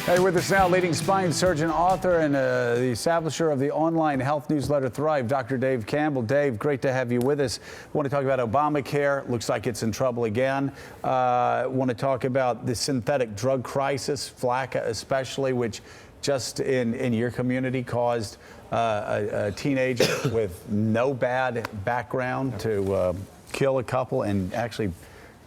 Hey, with us now, leading spine surgeon, author, and the establisher of the online health newsletter Thrive, Dr. Dave Campbell. Dave, great to have you with us. Want to talk about Obamacare. Looks like it's in trouble again. Want to talk about the synthetic drug crisis, Flaaka especially, which just in your community caused a teenager with no bad background to kill a couple and actually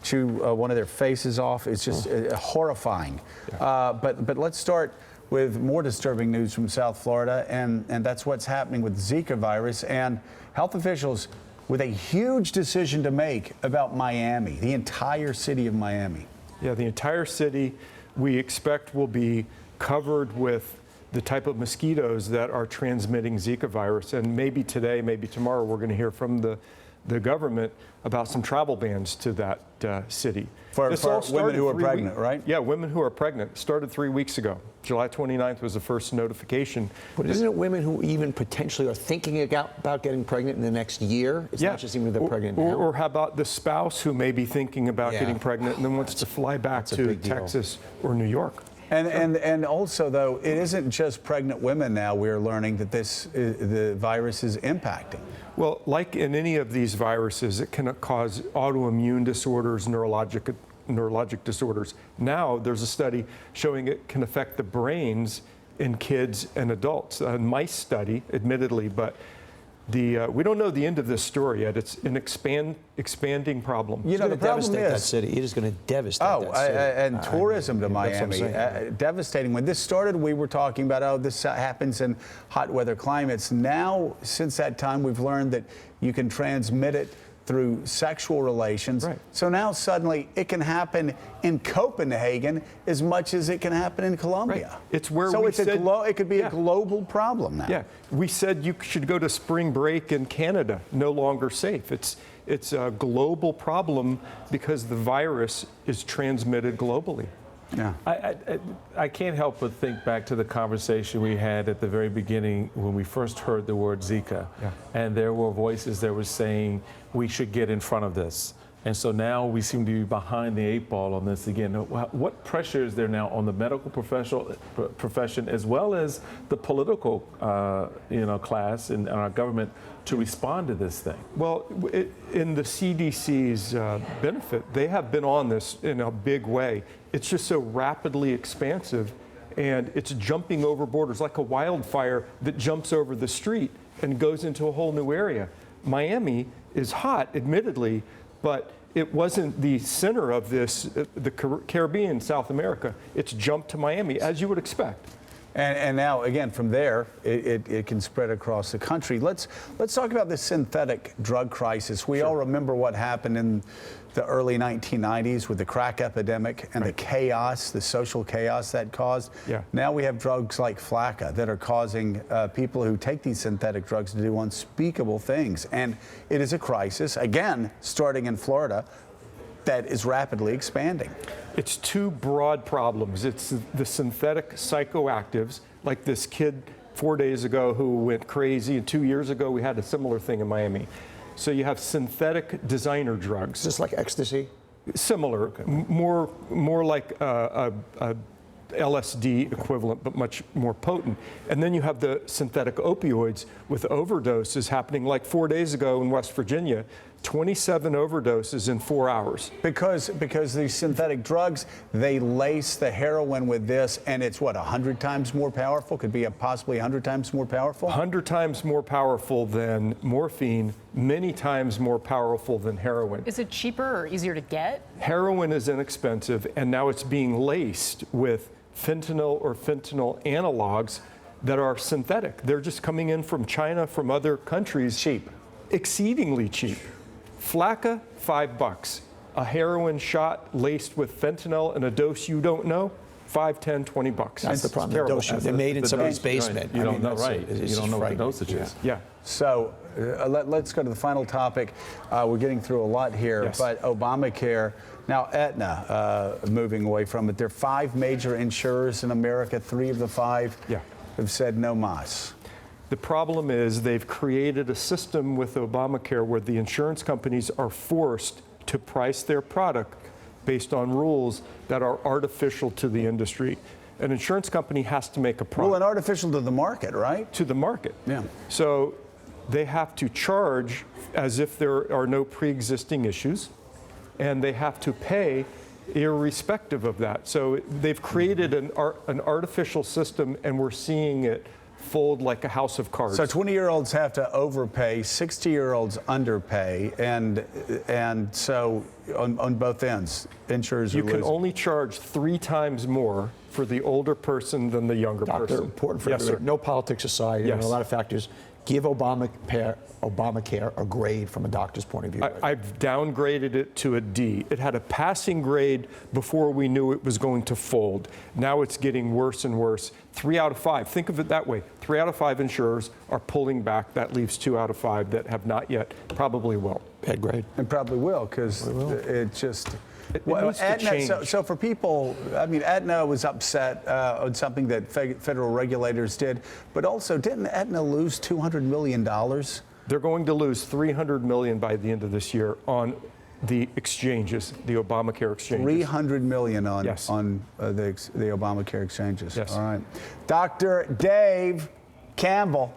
chew one of their faces off. It's just horrifying. But let's start with more disturbing news from South Florida, and that's what's happening with Zika virus and health officials with a huge decision to make about Miami, the entire city of Miami. Yeah, the entire city we expect will be covered with the type of mosquitoes that are transmitting Zika virus. And maybe today, maybe tomorrow, we're going to hear from the government about some travel bans to that city. For women who are pregnant, right? Yeah, women who are pregnant. Started 3 weeks ago. July 29th was the first notification. But isn't it women who even potentially are thinking about getting pregnant in the next year? It's not just even if they're pregnant now. Or how about the spouse who may be thinking about getting pregnant and then wants to fly back to Texas or New York? And also, though, it isn't just pregnant women now. We're learning that the virus is impacting. Well, like in any of these viruses, it can cause autoimmune disorders, neurologic disorders. Now, there's a study showing it can affect the brains in kids and adults. A mice study, admittedly, but we don't know the end of this story yet. It's an expanding problem. You know, the problem is that city. It is going to devastate that city. And tourism to Miami, devastating. When this started, we were talking about, this happens in hot weather climates. Now, since that time, we've learned that you can transmit it through sexual relations. Right. So now suddenly it can happen in Copenhagen as much as it can happen in Colombia. Right. It's where so we it's said, it could be a global problem now. Yeah, we said you should go to spring break in Canada, no longer safe. It's a global problem because the virus is transmitted globally. Yeah. I can't help but think back to the conversation we had at the very beginning when we first heard the word Zika. Yeah. And there were voices that were saying we should get in front of this. And so now we seem to be behind the 8 ball on this again. What pressure is there now on the medical profession as well as the political class in our government to respond to this thing? Well, in the CDC's benefit, they have been on this in a big way. It's just so rapidly expansive, and it's jumping over borders like a wildfire that jumps over the street and goes into a whole new area. Miami is hot, admittedly, but it wasn't the center of this, the Caribbean, South America. It's jumped to Miami, as you would expect. And now, again, from there, it can spread across the country. Let's talk about the synthetic drug crisis. We all remember what happened in the early 1990s with the crack epidemic and the chaos, the social chaos that caused. Yeah. Now we have drugs like Flaaka that are causing people who take these synthetic drugs to do unspeakable things. And it is a crisis, again, starting in Florida, that is rapidly expanding. It's two broad problems. It's the synthetic psychoactives, like this kid 4 days ago who went crazy, and 2 years ago we had a similar thing in Miami. So you have synthetic designer drugs. Just like ecstasy? Similar, okay. more like a LSD equivalent, but much more potent. And then you have the synthetic opioids with overdoses happening like 4 days ago in West Virginia. 27 overdoses in 4 hours. Because these synthetic drugs, they lace the heroin with this, and it's what, 100 times more powerful? Could be possibly 100 times more powerful? 100 times more powerful than morphine, many times more powerful than heroin. Is it cheaper or easier to get? Heroin is inexpensive, and now it's being laced with fentanyl or fentanyl analogs that are synthetic. They're just coming in from China, from other countries. Cheap. Exceedingly cheap. Flaaka, $5. A heroin shot laced with fentanyl and a dose you don't know, $5, $10, $20. That's the problem. They're made in somebody's basement. You don't know, right? You don't know what the dosage is. Yeah. So let's go to the final topic. We're getting through a lot here, but Obamacare. Now, Aetna, moving away from it. There are 5 major insurers in America. 3 of the 5 have said no mas. The problem is they've created a system with Obamacare where the insurance companies are forced to price their product based on rules that are artificial to the industry. An insurance company has to make a Well, profit and artificial to the market, right? to the market. Yeah. So they have to charge as if there are no pre-existing issues, and they have to pay irrespective of that. So they've created an artificial system, and we're seeing it fold like a house of cards. So 20-year-olds have to overpay, 60-year-olds underpay, and so on both ends, insurers You are can losing. only charge 3 times more for the older person than the younger Doctor, person. important for Yes, everybody. sir. No politics aside, and Yes. a lot of factors. Give Obamacare a grade from a doctor's point of view. I've downgraded it to a D. It had a passing grade before we knew it was going to fold. Now it's getting worse and worse. 3 out of 5. Think of it that way. 3 out of 5 insurers are pulling back. That leaves 2 out of 5 that have not yet, probably will. Bad grade. And probably will, because it just. It needs to change. So for people, I mean, Aetna was upset on something that federal regulators did, but also didn't Aetna lose $200 million? They're going to lose $300 million by the end of this year on the exchanges, the Obamacare exchanges. $300 million on Yes. the Obamacare exchanges. Yes. All right. Dr. Dave Campbell.